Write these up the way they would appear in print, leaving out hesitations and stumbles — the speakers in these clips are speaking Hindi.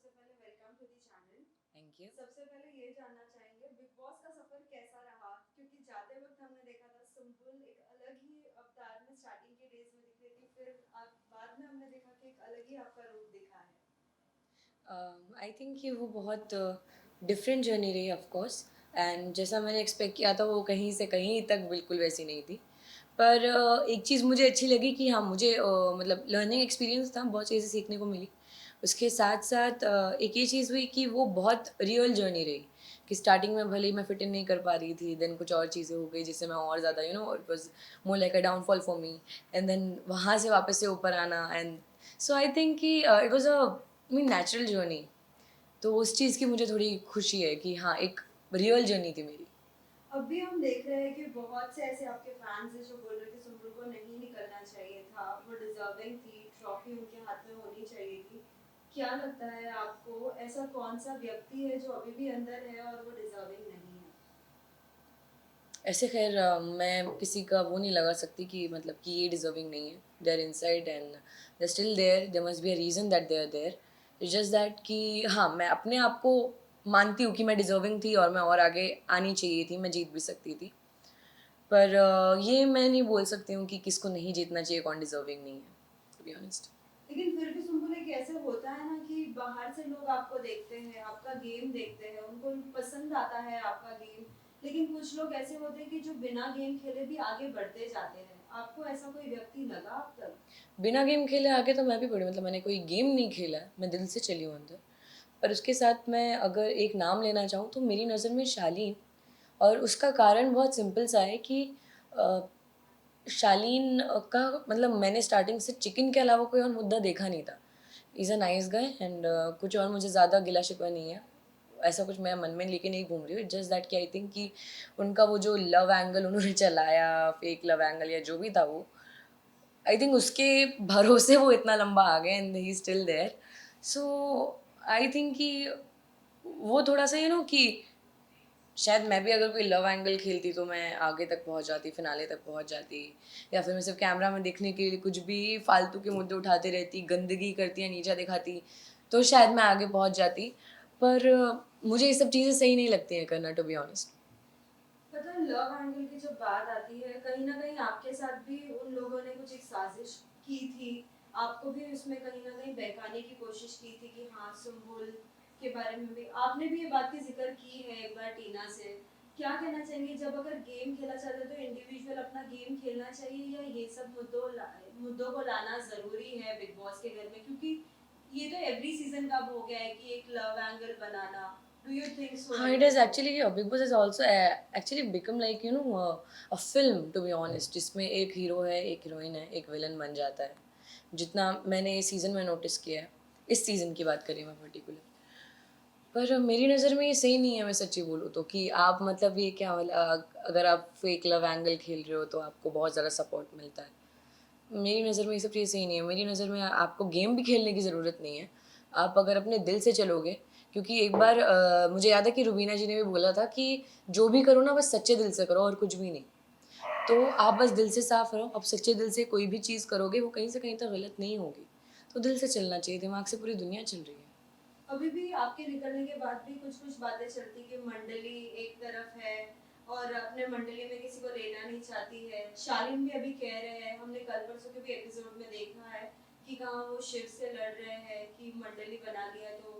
सबसे पहले welcome to the channel. Thank you. सबसे पहले ये जानना चाहेंगे बिग बॉस का सफर कैसा रहा, क्योंकि जाते वक्त हमने देखा था सुम्बुल एक अलग ही अवतार में स्टार्टिंग के डेज में दिख रही थी, फिर आप बाद में हमने देखा कि एक अलग ही आपका रूप दिखा है। आई थिंक कि वो बहुत डिफरेंट जर्नी रही ऑफ कोर्स। एंड जैसा मैंने एक्सपेक्ट किया था वो कहीं से कहीं तक बिल्कुल वैसी नहीं थी। पर एक चीज़ मुझे अच्छी लगी कि हाँ मुझे मतलब लर्निंग एक्सपीरियंस था, बहुत चीज़ें सीखने को मिली। उसके साथ साथ एक ये चीज़ हुई कि वो बहुत रियल जर्नी रही कि स्टार्टिंग में भले ही मैं फिट इन नहीं कर पा रही थी, देन कुछ और चीज़ें हो गई जिससे मैं और ज़्यादा it was more like a downfall for me. And then वहाँ से वापस से ऊपर आना, एंड सो आई थिंक कि it was a mean natural journey. तो उस चीज़ की मुझे थोड़ी खुशी है कि हाँ एक रियल जर्नी थी मेरी। अभी हम देख रहे हैं कि बहुत से ऐसे आपके फैंस हैं जो बोल रहे थे सुम्बुल को नहीं निकलना चाहिए था, वो डिजर्विंग थी, ट्रॉफी उनके हाथ में होनी चाहिए थी। क्या लगता है आपको, ऐसा कौन सा व्यक्ति है जो अभी भी अंदर है और वो डिजर्विंग नहीं है? ऐसे खैर मैं किसी का वो नहीं लगा सकती कि मतलब कि ये डिजर्विंग नहीं है। They are inside and they still there, there must be a reason that they are there. It's just that कि हाँ मैं अपने आप को मानती हूँ कि मैं डिजर्विंग थी और मैं और आगे आनी चाहिए थी, मैं जीत भी सकती थी। पर ये मैं नहीं बोल सकती हूँ कि किसको नहीं जीतना चाहिए, कौन डिजर्विंग नहीं है, टू बी ऑनेस्ट। लेकिन फिर भी सुम्बुल एक ऐसे होता है ना कि बाहर से लोग आपको देखते हैं, आपका गेम देखते हैं, उनको पसंद आता है आपका गेम। लेकिन कुछ लोग ऐसे होते हैं कि जो बिना गेम खेले भी आगे बढ़ते जाते हैं। आपको ऐसा कोई व्यक्ति लगा अब तक? बिना गेम खेले आगे तो मैं भी पढ़ी, मतलब मैंने कोई गेम नहीं खेला है, मैं दिल से चली हूँ अंदर। पर उसके साथ मैं अगर एक नाम लेना चाहूँ तो मेरी नज़र में शालीन। और उसका कारण बहुत सिंपल सा है कि अ, शालीन का मतलब मैंने स्टार्टिंग से चिकन के अलावा कोई और मुद्दा देखा नहीं था। Is a nice guy and कुछ और मुझे ज़्यादा गिला शिकवा नहीं है। ऐसा कुछ मैं मन में लेके नहीं घूम रही हूँ। इट्स जस्ट दैट कि आई थिंक कि उनका वो जो लव एंगल उन्होंने चलाया, फेक लव एंगल या जो भी था वो, आई थिंक उसके भरोसे वो इतना लंबा आ गए and he still there. So I think कि वो थोड़ा सा कि शायद मैं भी अगर कोई लव एंगल खेलती तो मैं आगे तक पहुंच जाती, फिनाले तक पहुंच जाती। या फिर मैं सिर्फ कैमरा में दिखने के लिए कुछ भी फालतू के मुद्दे उठाते रहती, गंदगी करती या नीचा दिखाती, तो शायद मैं आगे पहुंच जाती। पर मुझे ये सब चीज़ें सही नहीं लगती हैं करना, टू बी ऑनेस्ट। पता है, लव एंगल की जब बात आती है, कहीं ना कहीं आपके साथ भी उन लोगों ने कुछ एक साजिश की थी। आपको भी उसमें कहीं ना कहीं बहकाने की कोशिश की थी कि हाँ सुम्बुल के बारे में भी आपने भी ये बात की जिक्र की है एक बार टीना से। क्या कहना चाहेंगे, जब अगर गेम खेला चाहते हैं तो इंडिविजुअल अपना गेम खेलना चाहिए या ये सब मुद्दों को लाना जरूरी है बिग बॉस के घर में, क्योंकि ये तो एवरी सीजन का हो गया है कि एक लव एंगल बनाना। डू यू थिंक सो हाँ, it any is so? Actually Bigg Boss is also actually become like a film, to be honest, जिसमें एक हीरो है, एक हीरोइन है, एक विलन बन जाता है। जितना मैंने इस सीज़न में नोटिस किया है, इस सीज़न की बात करी मैं पर्टिकुलर। पर मेरी नज़र में ये सही नहीं है, मैं सच्ची बोलूँ तो, कि आप मतलब ये क्या वाला अगर आप फेक लव एंगल खेल रहे हो तो आपको बहुत ज़्यादा सपोर्ट मिलता है। मेरी नज़र में ये सब चीज़ें सही नहीं है। मेरी नज़र में आपको गेम भी खेलने की ज़रूरत नहीं है। आप अगर अपने दिल से चलोगे, क्योंकि एक बार मुझे याद है कि रुबीना जी ने भी बोला था कि जो भी करो ना बस सच्चे दिल से करो और कुछ भी नहीं। तो आप बस दिल से साफ रहो, आप सच्चे दिल से कोई भी चीज़ करोगे वो कहीं से कहीं तक गलत नहीं होगी। तो दिल से चलना चाहिए, दिमाग से पूरी दुनिया चल रही है। अभी भी आपके निकलने के बाद भी कुछ कुछ बातें चलती कि मंडली एक तरफ है और अपने मंडली में किसी को लेना नहीं चाहती है। शालीन भी अभी कह रहे हैं, हमने कल परसों के भी एपिसोड में देखा है कि कहाँ वो शिव से लड़ रहे हैं कि मंडली बना लिया तो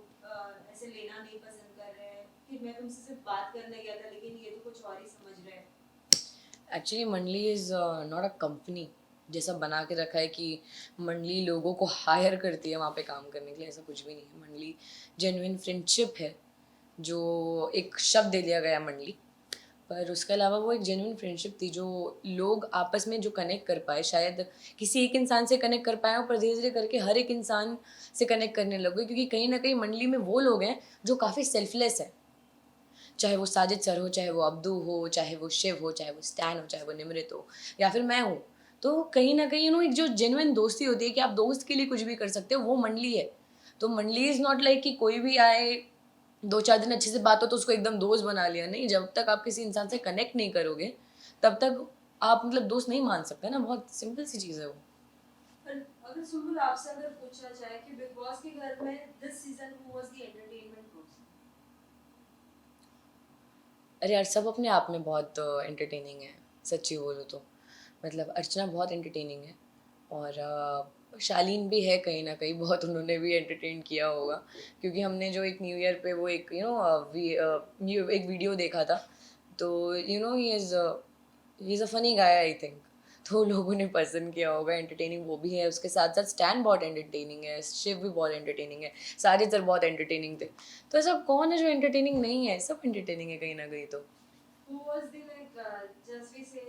ऐसे लेना नहीं पसंद कर रहे हैं, कि मैं तुमसे सिर्फ बात करने गया था लेकिन ये तो कुछ और ही समझ रहे हैं। एक्चुअली मंडली इज़ नॉट अ कंपनी जैसा बना के रखा है कि मंडली लोगों को हायर करती है वहाँ पे काम करने के लिए। ऐसा कुछ भी नहीं है। मंडली जेन्युइन फ्रेंडशिप है, जो एक शब्द दे दिया गया मंडली। पर उसके अलावा वो एक जेन्युइन फ्रेंडशिप थी जो लोग आपस में जो कनेक्ट कर पाए। शायद किसी एक इंसान से कनेक्ट कर पाए हो, पर धीरे धीरे करके हर एक इंसान से कनेक्ट करने लगे, क्योंकि कहीं ना कहीं मंडली में वो लोग हैं जो काफ़ी सेल्फलेस हैं। चाहे वो साजिद सर हो, चाहे वो अब्दू हो, चाहे वो शिव हो, चाहे वो स्टैन हो, चाहे वो निमृत हो, या फिर मैं हूँ। तो कहीं ना कहीं एक जो जेन्युइन दोस्ती होती है कि आप दोस्त के लिए कुछ भी कर सकते हो, वो मंडली है। तो मंडली इज़ नॉट लाइक कि कोई भी आए, 2-4 दिन अच्छे से बात हो तो उसको एकदम दोस्त बना लिया। नहीं, जब तक आप किसी इंसान से कनेक्ट नहीं करोगे तब तक आप मतलब दोस्त नहीं मान सकते ना। बहुत सिंपल सी चीज़ है वो। पर अगर सुम्बुल आपसे अगर पूछा जाए कि बिग बॉस के घर में this season who was the entertainment person? अरे यार सब अपने आप में बहुत एंटरटेनिंग है, सच्ची बोलूँ तो। मतलब अर्चना बहुत एंटरटेनिंग है और शालीन भी है कहीं ना कहीं, बहुत उन्होंने भी एंटरटेन किया होगा क्योंकि हमने जो एक न्यू ईयर पे वो एक एक वीडियो देखा था, तो he is a funny guy I think. तो लोगों ने पसंद किया होगा, एंटरटेनिंग वो भी है, उसके साथ साथ स्टैन बहुत एंटरटेनिंग है, शिव भी बहुत एंटरटेनिंग है, सारे सर बहुत एंटरटेनिंग थे। तो ऐसा कौन है जो एंटरटेनिंग नहीं है, सब एंटरटेनिंग है कहीं ना कहीं तो। Who was the like just we say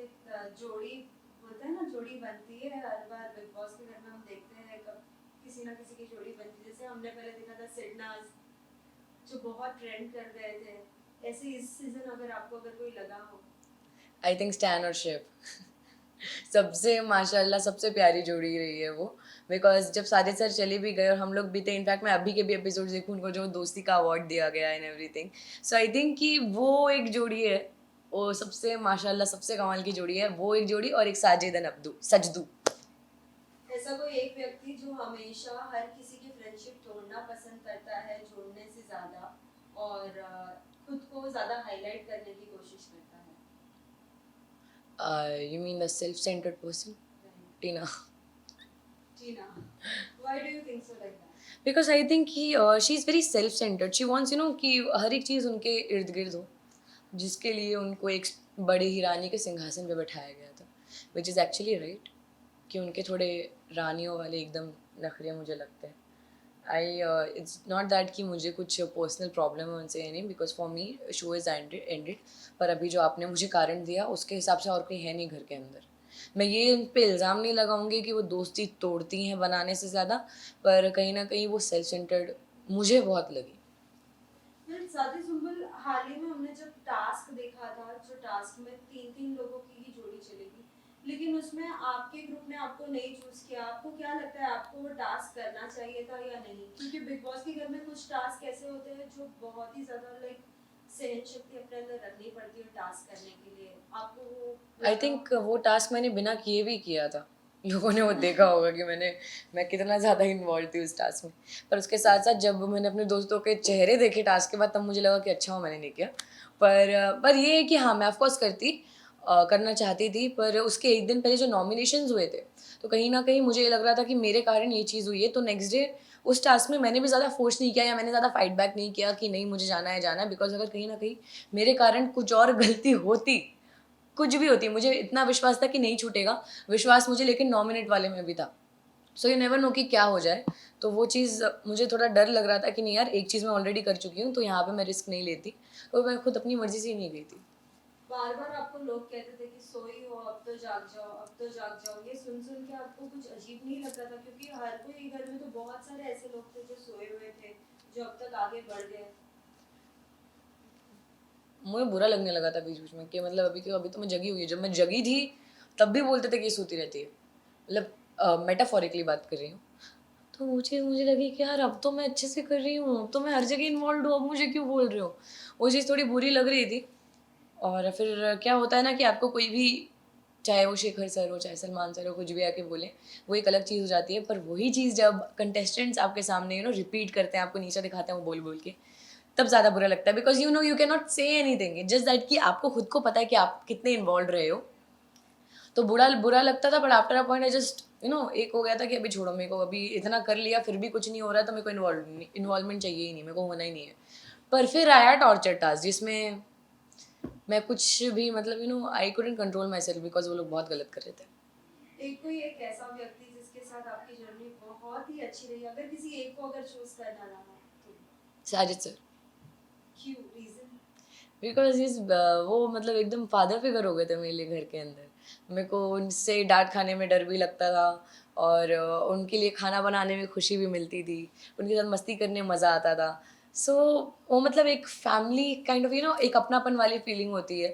जोड़ी बोलते हैं ना, जोड़ी बनती है हर बार बिग बॉस के घर में, हम देखते हैं कब किसी ना किसी की जोड़ी बनती है। जैसे हमने पहले देखा था सिडनाज, जो बहुत ट्रेंड कर रहे थे। ऐसे इस सीजन अगर आपको अगर कोई लगा हो? आई थिंक स्टैन और शिव सबसे माशाल्लाह सबसे प्यारी जोड़ी रही है वो। बिकॉज जब सारे सर चले भी गए और हम लोग भी थे, इनफैक्ट मैं अभी के भी एपिसोड देखूँ, उनको जो दोस्ती का अवार्ड दिया गया and everything, so I think कि वो एक जोड़ी है, वो सबसे माशाल्लाह सबसे कमाल की जोड़ी है, वो एक जोड़ी और एक साजिदन अब्दू सजदू। ऐसा कोई एक व्यक्ति जो हमेशा हर किसी की फ्रेंडशिप तोड़ना पसंद करता है जोड़ने से ज्यादा, और खुद को ज्यादा हाईलाइट करने की कोशिश करता you mean the self centred person? है? Tina. Tina, why do you think so like that? Because I think कि she is very self centred, she wants कि हर एक चीज़ उनके इर्द गिर्द हो, जिसके लिए उनको एक बड़े ही रानी के सिंहासन पे बैठाया गया था, विच इज़ एक्चुअली राइट, कि उनके थोड़े रानियों वाले एकदम नखरे मुझे लगते हैं। आई इट्स नॉट दैट कि मुझे कुछ पर्सनल प्रॉब्लम है उनसे, नहीं, because for me show is ended. पर अभी जो आपने मुझे कारण दिया उसके हिसाब से और कोई है नहीं घर के अंदर। मैं ये उन पे इल्ज़ाम नहीं लगाऊंगी कि वो दोस्ती तोड़ती हैं बनाने से ज़्यादा, पर कहीं ना कहीं वो सेल्फ सेंटर्ड मुझे बहुत लगी। फिर साथी सुंबल, हाल ही में हमने जब टास्क देखा था, जो टास्क में तीन तीन लोगों की ही जोड़ी चलेगी, लेकिन उसमें आपके ग्रुप ने आपको नहीं चूज किया। आपको क्या लगता है, आपको वो टास्क करना चाहिए था या नहीं? क्योंकि बिग बॉस के घर में कुछ टास्क ऐसे होते हैं जो बहुत ही ज्यादा लाइक सहन शक्ति अपने अंदर रखनी पड़ती है टास्क करने के लिए। आपको वो आई लगा? थिंक वो टास्क मैंने बिना किए भी किया था, लोगों ने वो देखा होगा कि मैं कितना ज़्यादा इन्वॉल्व थी उस टास्क में। पर उसके साथ साथ जब मैंने अपने दोस्तों के चेहरे देखे टास्क के बाद, तब मुझे लगा कि अच्छा हो मैंने नहीं किया। पर ये है कि हाँ, मैं ऑफकोर्स करना चाहती थी, पर उसके एक दिन पहले जो नॉमिनेशंस हुए थे, तो कहीं ना कहीं मुझे ये लग रहा था कि मेरे कारण ये चीज़ हुई है, तो नेक्स्ट डे उस टास्क में मैंने भी ज़्यादा फोर्स नहीं किया या मैंने ज़्यादा फाइट बैक नहीं किया कि नहीं मुझे जाना है, बिकॉज अगर कहीं ना कहीं मेरे कारण कुछ और गलती होती, कुछ भी होती, मुझे इतना विश्वास था कि नहीं छूटेगा, विश्वास मुझे लेकिन नॉमिनेट वाले में भी था। सो यू नेवर नो कि क्या हो जाए। तो वो चीज़ मुझे थोड़ा डर लग रहा था कि नहीं यार, एक चीज़ मैं ऑलरेडी कर चुकी हूँ तो यहाँ पे मैं रिस्क नहीं लेती, तो मैं खुद अपनी मर्जी से ही नहीं गई थी। बार बार आपको लोग कहते थे कि सोई हो, अब तो जाग जाओ, अब तो जाग जाओ। ये सुन सुन के आपको कुछ अजीब नहीं लगता था? क्योंकि हर कोई घर में तो बहुत सारे ऐसे लोग थे जो सोए हुए थे, जो अब तक आगे बढ़ गए। मुझे बुरा लगने लगा था बीच बीच में कि मतलब अभी तो मैं जगी हुई है, जब मैं जगी थी तब भी बोलते थे कि ये सोती रहती है, मतलब मेटाफोरिकली बात कर रही हूँ। तो वो चीज़ मुझे लगी कि यार अब तो मैं अच्छे से कर रही हूँ, अब तो मैं हर जगह इन्वॉल्व हूँ, अब मुझे क्यों बोल रहे हो। वो चीज़ थोड़ी बुरी लग रही थी। और फिर क्या होता है ना कि आपको कोई भी, चाहे वो शेखर सर हो चाहे सलमान सर हो, कुछ भी आके बोले, वो एक अलग चीज़ हो जाती है। पर वही चीज़ जब कंटेस्टेंट्स आपके सामने रिपीट करते हैं, आपको नीचा दिखाते हैं वो बोल बोल के, तब ज़्यादा बुरा लगता है। Because you can not say anything, it just that कि आपको खुद को पता है कि आप कितने इन्वॉल्व रहे हो, तो बुरा बुरा लगता था। But after a point I just एक हो गया था कि अभी छोड़ो, मेरे को अभी इतना कर लिया फिर भी कुछ नहीं हो रहा है, तो मेरे को इन्वॉल्वमेंट चाहिए ही नहीं, मेरे को होना ही नहीं है। पर फिर आया टॉर्चर टास्क, जिसमें मैं कुछ भी मतलब I couldn't control my self, because वो लोग बहुत गलत कर रहे थे। एक कोई एक ऐसा व्यक्ति जिसके साथ आपकी जर्नी बहुत ही अच्छी रही, अगर किसी एक को अगर चूज करना रहा तो? साजिद सर। क्यों, रीजन? बिकॉज इज वो मतलब एकदम फादर फिगर हो गए थे मेरे लिए घर के अंदर। मेरे को उनसे डांट खाने में डर भी लगता था, और उनके लिए खाना बनाने में खुशी भी मिलती थी, उनके साथ मस्ती करने में मज़ा आता था। सो वो मतलब एक फैमिली काइंड ऑफ एक अपनापन वाली फीलिंग होती है।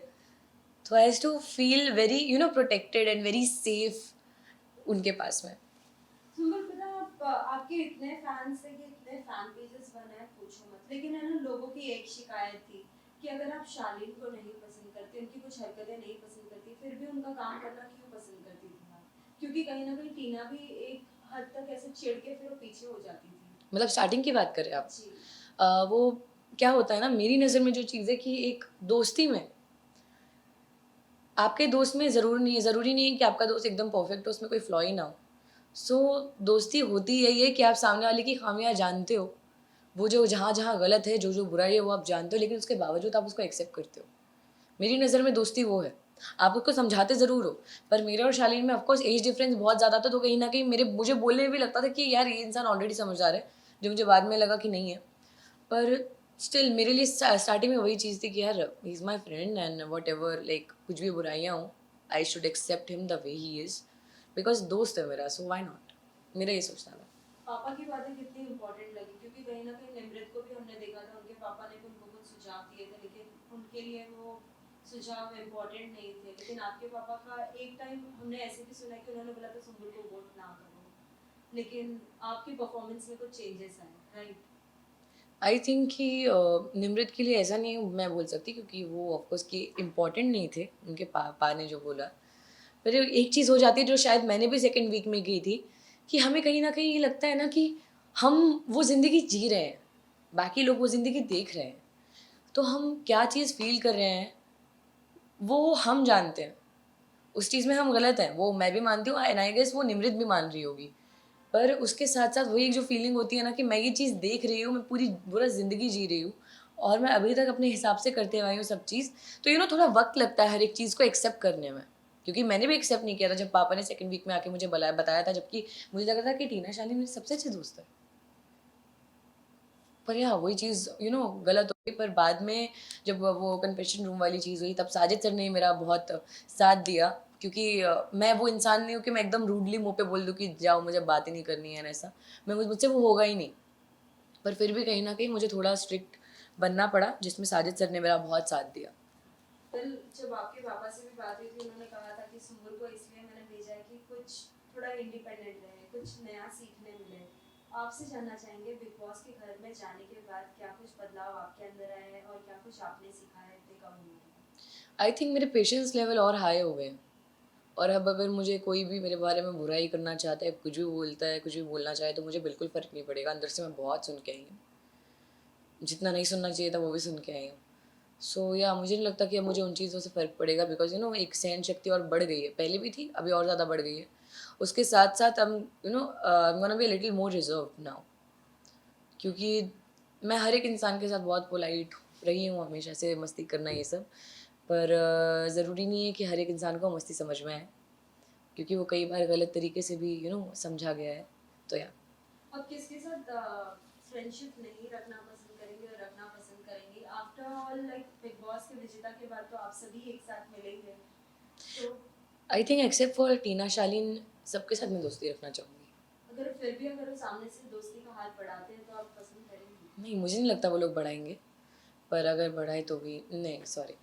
तो I has to feel very protected and very safe उनके पास में। सुंदर, पता है, आपके इतने फैंस थे कि इतने फैन पेजेस बनाए, पूछो मत। लेकिन है ना, लोगों की एक शिकायत थी कि अगर आप शालीन को नहीं पसंद करते, उनकी कुछ हरकतें नहीं पसंद करती, फिर भी उनका काम करना क्यों पसंद करती थी आप? क्योंकि कहीं ना कहीं टीना भी एक हद तक ऐसे चिढ़ के फिर वो पीछे हो जाती थी? मतलब स्टार्टिंग की बात करें आप? जी। वो क्या होता है ना, मेरी नज़र में जो चीज़ है कि एक दोस्ती में, आपके दोस्त में ज़रूरी नहीं है कि आपका दोस्त एकदम परफेक्ट हो, उसमें कोई फ्लॉ ही ना हो। सो दोस्ती होती यही है कि आप सामने वाले की खामियाँ जानते हो, वो जो जहाँ-जहाँ गलत है, जो-जो बुराई है वो आप जानते हो, लेकिन उसके बावजूद आप उसको एक्सेप्ट करते हो। मेरी नज़र में दोस्ती वो है। आप उसको समझाते ज़रूर हो, पर मेरे और शालीन में ऑफ कोर्स एज डिफरेंस बहुत ज़्यादा था, तो कहीं न कहीं मुझे बोलने में भी लगता था कि यार ये इंसान ऑलरेडी समझदार है, जो मुझे बाद में लगा कि नहीं है। पर स्टिल मेरे लिए स्टार्टिंग में वही चीज़ थी कि यार he is my friend and whatever, like कुछ भी बुराइयाँ हों, I should accept him the way he is, because दोस्त है मेरा, सो व्हाई नॉट? मेरा ये सोचना था। पापा की बातें कितनी इम्पोर्टेंट लगी, क्योंकि कहीं ना कहीं निमृत को भी हमने देखा था, उनके पापा ने भी उनको कुछ सुझाव दिए थे, लेकिन उनके लिए वो सुझाव इम्पोर्टेंट नहीं थे। लेकिन आपके पापा का एक टाइम हमने ऐसे भी सुना है कि उन्होंने बोला था सुम्बुल को वोट ना करो, लेकिन आपकी परफॉर्मेंस में कुछ चेंजेस आए, राइट? आई थिंक कि निमृत के लिए ऐसा नहीं मैं बोल सकती, क्योंकि वो ऑफ कोर्स कि इम्पोर्टेंट नहीं थे, उनके पापा ने जो बोला। पर एक चीज़ हो जाती है जो शायद मैंने भी सेकंड वीक में की थी, कि हमें कहीं न कहीं ये लगता है ना कि हम वो ज़िंदगी जी रहे हैं, बाकी लोग वो ज़िंदगी देख रहे हैं। तो हम क्या चीज़ फ़ील कर रहे हैं, वो हम जानते हैं। उस चीज़ में हम गलत हैं, वो मैं भी मानती हूँ एंड आई गेस वो निमृत भी मान रही होगी। पर उसके साथ-साथ वही एक जो फ़ीलिंग होती है ना कि मैं ये चीज़ देख रही हूँ, मैं पूरा ज़िंदगी जी रही हूँ और मैं अभी तक अपने हिसाब से करते आई हूँ सब चीज़। तो थोड़ा वक़्त लगता है हर एक चीज़ को एक्सेप्ट करने में। क्योंकि मैंने भी एक्सेप्ट नहीं किया था जब पापा ने सेकंड वीक में आके मुझे बताया था, जबकि मुझे लगा था कि टीना शानी मेरी सबसे अच्छी दोस्त है। पर वही चीज़ गलत हो गई। पर बाद में जब वो कन्फेशन रूम वाली चीज़ हुई, तब साजिद सर ने मेरा बहुत साथ दिया, क्योंकि मैं वो इंसान नहीं हूँ कि मैं एकदम रूडली मुँह पे बोल दूँ कि जाओ मुझे बात ही नहीं करनी है, ऐसा। मुझसे वो होगा ही नहीं। पर फिर भी कहीं न कहीं मुझे थोड़ा स्ट्रिक्ट बनना पड़ा, जिसमें साजिद सर ने मेरा बहुत साथ दिया। कल जब आपके पापा से भी बात हुई थी, उन्होंने कहा था कि सुम्बुल को इसलिए मैंने भेजा है कि कुछ थोड़ा इंडिपेंडेंट रहे, कुछ नया सीखने मिले। आपसे जानना चाहेंगे, बिग बॉस के घर में जाने के बाद क्या कुछ बदलाव आपके अंदर आए हैं और क्या कुछ आपने सीखा है इतने कम उम्र में? आई थिंक मेरे पेशेंस लेवल और हाई हो गए हैं। और अब अगर मुझे कोई भी मेरे बारे में बुराई करना चाहता है, कुछ भी बोलता है, कुछ भी बोलना चाहे, तो मुझे बिल्कुल फ़र्क नहीं पड़ेगा। अंदर से मैं बहुत सुन के आई हूँ। जितना नहीं सुनना चाहिए था वो भी सुन के आई हूँ। सो मुझे नहीं लगता कि अब मुझे उन चीज़ों से फ़र्क पड़ेगा, बिकॉज़ एक सहन शक्ति और बढ़ गई है। पहले भी थी, अभी और ज़्यादा बढ़ गई है। उसके साथ-साथ I am gonna be a little more reserved now, क्योंकि मैं हर एक इंसान के साथ बहुत पोलाइट रही हूँ हमेशा से, मस्ती करना ये सब। पर ज़रूरी नहीं है कि हर एक इंसान को मस्ती समझ में आए, क्योंकि वो कई बार गलत तरीके से भी समझा गया है। तो अब किसके साथ फ्रेंडशिप नहीं रखना पसंद करेंगे और रखना पसंद करेंगे? After all, like big boss के विजेता के बाद तो आप सभी एक साथ मिलेंगे, तो आई थिंक एक्सेप्ट फॉर टीना शालीन, सबके साथ मैं दोस्ती रखना चाहूँगी। अगर फिर भी अगर वो सामने से दोस्ती का हाथ बढ़ाते हैं तो आप पसंद करेंगे? नहीं, मुझे नहीं लगता वो लोग बढ़ाएँगे, पर अगर बढ़ाए तो भी नहीं, सॉरी।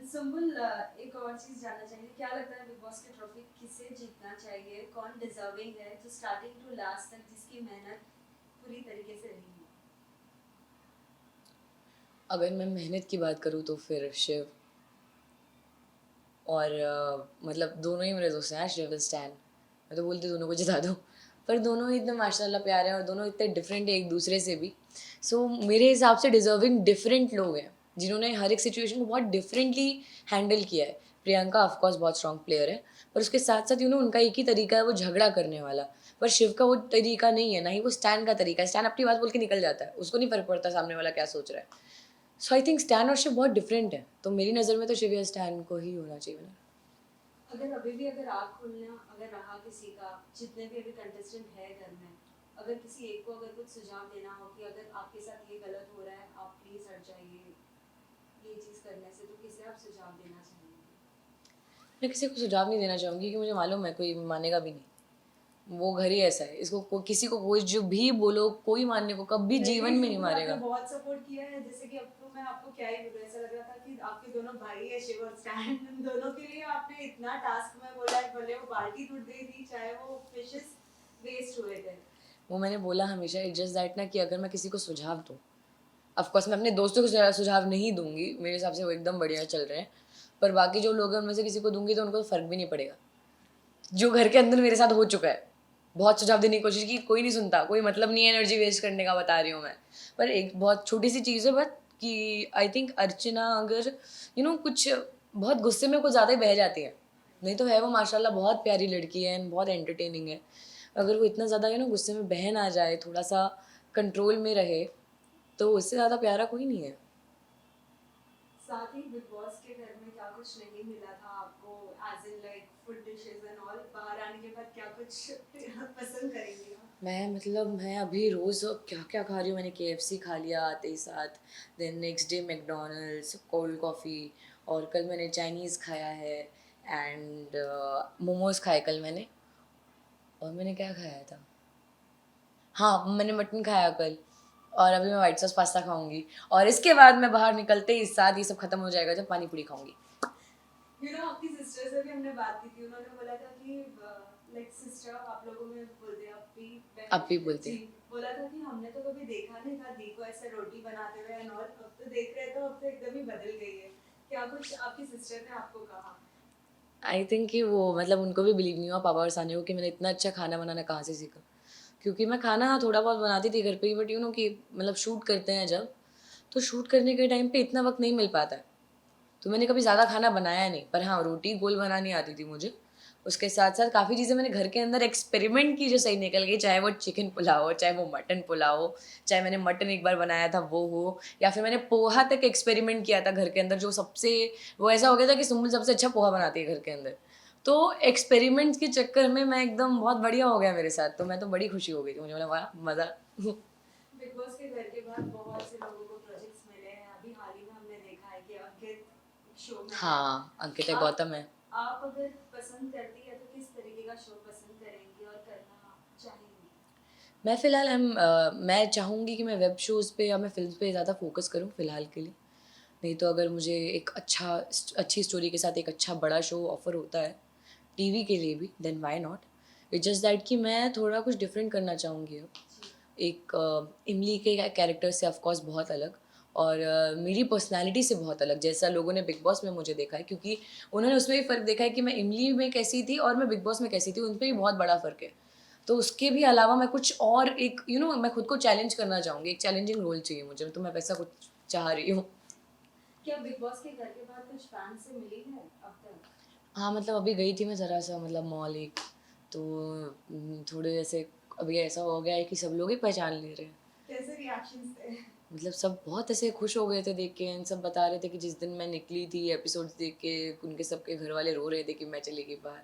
सुम्बुल, एक और चीज जानना चाहेंगे, क्या लगता है बिग बॉस की ट्रॉफी किसे जीतना चाहिए? कौन डिजर्विंग है जो स्टार्टिंग टू लास्ट तक जिसकी मेहनत पूरी तरीके से रही है? अगर मैं मेहनत की बात करूँ तो फिर शिव, और मतलब दोनों ही मेरे दोस्त हैं, शिव स्टैन। मैं तो बोलती हूँ दोनों को जिता दो। पर दोनों ही इतने माशाल्लाह प्यारे हैं और दोनों इतने डिफरेंट है एक दूसरे से भी। सो मेरे हिसाब से डिजर्विंग डिफरेंट लोग हैं, जिन्होंने हर एक सिचुएशन को बहुत डिफरेंटली हैंडल किया है। प्रियंका ऑफ कोर्स बहुत स्ट्रॉन्ग प्लेयर है, पर उसके साथ साथ उनका एक ही तरीका है, वो झगड़ा करने वाला। पर शिव का वो तरीका नहीं है, ना ही वो स्टैन का तरीका है। स्टैन अपनी बात बोल के निकल जाता है, उसको नहीं फ़र्क पड़ता सामने वाला क्या सोच रहा है। सो आई थिंक स्टैन और शिव बहुत डिफरेंट है, तो मेरी नज़र में तो शिव या स्टैन को ही होना चाहिए विनर। अगर अभी भी अगर आग खोलना अगर रहा किसी का, जितने भी अभी कंटेस्टेंट है घर में, अगर किसी एक को अगर कुछ सुझाव देना हो कि अगर आपके साथ ये गलत हो रहा है, आप प्लीज हट जाइए ये चीज करने से, तो किसे आप सुझाव देना चाहेंगे? मैं किसी को सुझाव नहीं देना चाहूँगी, क्योंकि मुझे मालूम है कोई मानेगा भी नहीं। वो घर ही ऐसा है, इसको किसी को कोई जो भी बोलो, कोई मानने को कभी जीवन में नहीं मारेगा। बहुत सपोर्ट किया है, जैसे कि अब तो मैं आपको क्या ही बोलूं, ऐसा लग रहा था कि आपके दोनों भाई है शिव और स्टैन, उन दोनों के लिए आपने इतना टास्क में बोला है, भले वो बाल्टी टूट गई थी, चाहे वो फिशेस वेस्ट हुए थे। वो मैंने बोला हमेशा, इट्स जस्ट दैट ना कि अगर मैं किसी को सुझाव दूँ, ऑफकोर्स मैं अपने दोस्तों को सुझाव नहीं दूंगी, मेरे हिसाब से वो एकदम बढ़िया चल रहे हैं। पर बाकी जो लोग हैं उनमें से किसी को दूंगी तो उनको तो फ़र्क भी नहीं पड़ेगा, जो घर के अंदर मेरे साथ हो चुका है। बहुत सुझाव देने की कोशिश की, कोई नहीं सुनता, कोई मतलब नहीं है एनर्जी वेस्ट करने का, बता रही हूँ मैं। पर एक बहुत छोटी सी चीज़ है बट कि आई थिंक अर्चना अगर कुछ बहुत गुस्से में कुछ ज़्यादा ही बह जाती है, नहीं तो है वो माशाल्लाह बहुत प्यारी लड़की है एंड बहुत एंटरटेनिंग है। अगर वो इतना ज़्यादा गुस्से में बह ना जाए, थोड़ा सा कंट्रोल में रहे, तो उससे ज़्यादा प्यारा कोई नहीं है। साथ ही बिग बॉस के घर में क्या कुछ नहीं मिला था आपको, as in like food dishes and all, बाहर आने के बाद क्या कुछ पसंद करेंगे आप? मैं अभी रोज़ क्या क्या खा रही हूँ। मैंने KFC खा लिया आते ही साथ, then next day McDonald's, cold coffee, और कल मैंने चाइनीज़ खाया है एंड मोमोज़ खाए कल मैंने। और मैंने क्या खाया था, हाँ मैंने मटन खाया कल, और अभी मैं वाइट सॉस पास्ता खाऊंगी, और इसके बाद मैं बाहर निकलते ही साथ ये सब खत्म हो जाएगा जब पानी पूरी खाऊंगी। आपकी सिस्टर से भी हमने बात की थी, उन्होंने बोला था कि लाइक सिस्टर आप लोगों में बोलते हैं अपी बहन, अब भी बोलते जी, हैं। बोला था कि हमने तो कभी देखा नहीं था दी को ऐसे रोटी बनाते हुए एंड ऑल, अब तो देख रहे हैं तो अब तो एकदम ही बदल गई है। क्या कुछ आपकी सिस्टर ने आपको कहा? आई थिंक कि वो मतलब उनको भी बिलीव नहीं हुआ पापा और सानी को कि मैंने इतना अच्छा खाना बनाना कहाँ से सीखा, क्योंकि मैं खाना हाँ थोड़ा बहुत बनाती थी घर पे ही, बट कि मतलब शूट करते हैं जब, तो शूट करने के टाइम पे इतना वक्त नहीं मिल पाता है, तो मैंने कभी ज़्यादा खाना बनाया नहीं। पर हाँ रोटी गोल बनानी आती थी मुझे। उसके साथ साथ काफ़ी चीज़ें मैंने घर के अंदर एक्सपेरिमेंट की जो सही निकल गई, चाहे वो चिकन पुलाव हो, चाहे वो मटन पुलाव हो, चाहे मैंने मटन एक बार बनाया था वो हो, या फिर मैंने पोहा तक एक्सपेरिमेंट किया था घर के अंदर, जो सबसे वो ऐसा हो गया था कि सुम्बुल सबसे अच्छा पोहा बनाती है घर के अंदर। तो एक्सपेरिमेंट्स के चक्कर में मैं एकदम बहुत बढ़िया हो गया मेरे साथ, तो मैं तो बड़ी खुशी हो गई थी, मुझे बोला वाह मज़ा। बिग बॉस के घर के बाद बहुत से लोगों को प्रोजेक्ट्स मिले हैं, अभी हाल ही में हमने देखा है कि अंकित शो में है। हाँ अंकित है, आप गौतम है। आप अगर पसंद करती है तो किस तरीके का शो पसंद करेंगी और करना चाहेंगी? मैं फ़िलहाल मैं चाहूँगी कि मैं वेब शोज़ पे या मैं फ़िल्म्स पे ज़्यादा फ़ोकस करूँ फ़िलहाल के लिए। नहीं तो अगर मुझे एक अच्छी स्टोरी के साथ एक अच्छा बड़ा शो ऑफ़र होता है, टीवी के लिए भी, then why not? It's just that कि मैं थोड़ा कुछ डिफरेंट करना चाहूँगी अब। जी। एक इमली के कैरेक्टर से ऑफ कोर्स बहुत अलग, और मेरी पर्सनैलिटी से बहुत अलग, जैसा लोगों ने बिग बॉस में मुझे देखा है, क्योंकि उन्होंने उसमें भी फ़र्क देखा है कि मैं इमली में कैसी थी और मैं बिग बॉस में कैसी थी, उन पे भी बहुत बड़ा फ़र्क है। तो उसके भी अलावा मैं कुछ और एक मैं खुद को चैलेंज करना चाहूँगी, एक चैलेंजिंग रोल चाहिए मुझे, तो मैं वैसा कुछ चाह रही हूँ। क्या बिग बॉस के घर के बाद कुछ फैन से मिली है अब तक? हाँ मतलब अभी गई थी मैं ज़रा सा मतलब मॉल एक, तो थोड़े ऐसे अभी ऐसा हो गया है कि सब लोग ही पहचान ले रहे हैं। कैसे रिएक्शंस थे? मतलब सब बहुत ऐसे खुश हो गए थे देख के, एंड सब बता रहे थे कि जिस दिन मैं निकली थी एपिसोड्स देख के, उनके सबके घर वाले रो रहे थे कि मैं चली गई बाहर,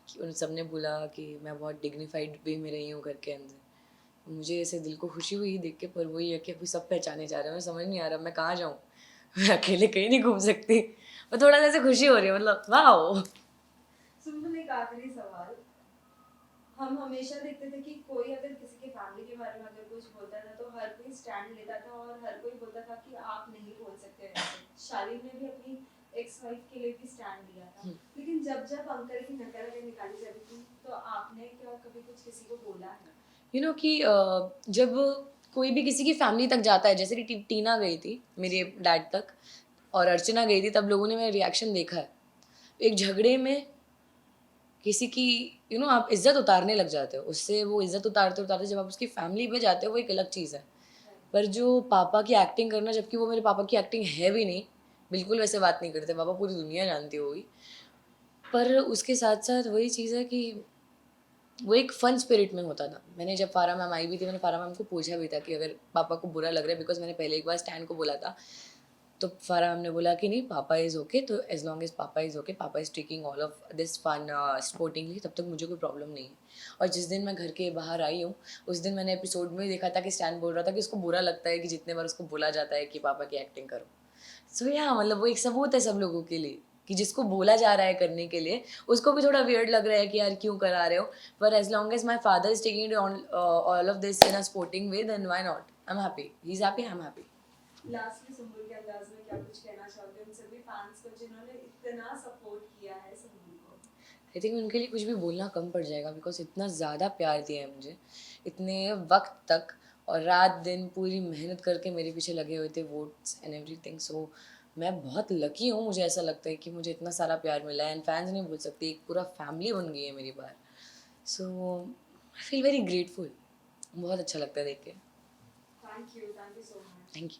कि उन सब ने बोला कि मैं बहुत डिग्निफाइड वे में रही हूँ घर के अंदर। मुझे ऐसे दिल को खुशी हुई देख के, पर वही है कि अभी सब पहचाने जा रहे हैं, मैं समझ नहीं आ रहा मैं कहाँ जाऊँ। मैं अकेले कहीं नहीं घूम सकती, पर थोड़ा सा ऐसे खुशी हो रही है, मतलब वाह। सुम्बुल, एक आखिरी सवाल, हम हमेशा देखते थे कि कोई अगर किसी के फैमिली के बारे में अगर कुछ बोलता था तो हर कोई स्टैंड लेता था और हर कोई बोलता था कि आप नहीं बोल सकते वैसे। शालीन ने भी अपनी एक्स वाइफ के लिए भी स्टैंड लिया था, लेकिन जब जब अंकल की नकल अगर निकाली जाती थी तो आपने क्या कभी कुछ किसी को बोला है? कि जब कोई भी किसी की फैमिली तक जाता है, जैसे कि टीना गई थी मेरे डैड तक, और अर्चना गई थी, तब लोगों ने मेरा रिएक्शन देखा है। एक झगड़े में किसी की आप इज्जत उतारने लग जाते हो, उससे वो इज्जत उतारते उतारते जब आप उसकी फैमिली पे जाते हो वो एक अलग चीज़ है। पर जो पापा की एक्टिंग करना, जबकि वो मेरे पापा की एक्टिंग है भी नहीं, बिल्कुल वैसे बात नहीं करते, पापा पूरी दुनिया जानती होगी, पर उसके साथ साथ वही चीज़ है कि वो एक फन स्पिरिट में होता था। मैंने जब फारा मैम आई भी थी, मैंने फारा मैम को पूछा भी था कि अगर पापा को बुरा लग रहा है, बिकॉज मैंने पहले एक बार स्टैंड को बोला था, तो फारा मैम ने बोला कि नहीं पापा इज़ ओके, तो as long as papa is okay, papa is taking all of this fun sportingly, तब तक मुझे कोई प्रॉब्लम नहीं है। और जिस दिन मैं घर के बाहर आई हूँ, उस दिन मैंने एपिसोड में देखा था कि स्टैंड बोल रहा था कि उसको बुरा लगता है कि जितने बार उसको बोला जाता है कि पापा की एक्टिंग करो। सो या मतलब वो एक सबूत है सब लोगों के लिए कि जिसको बोला जा रहा है करने के लिए, उसको भी थोड़ा वियर्ड लग रहा है कि यार क्यों करा रहे हो, पर as long as my father is taking it all of this in a sporting way, then why not, I am happy, he is happy, I am happy. Lastly Sumbul के अंदाज में क्या कुछ कहना चाहोगे उन सभी फैंस को जिन्होंने इतना सपोर्ट किया है सुम्बुल को? आई थिंक उनके लिए कुछ भी बोलना कम पड़ जाएगा, बिकॉज इतना ज़्यादा प्यार दिया है मुझे इतने वक्त तक, और रात दिन पूरी मेहनत करके मेरे पीछे लगे हुए थे, वोट्स एंड एवरीथिंग। सो मैं बहुत लकी हूँ, मुझे ऐसा लगता है कि मुझे इतना सारा प्यार मिला है, एंड फैंस नहीं बोल सकती, एक पूरा फैमिली बन गई है मेरी बार। सो आई फील वेरी ग्रेटफुल, बहुत अच्छा लगता है देख के। Thank you so much. Thank you.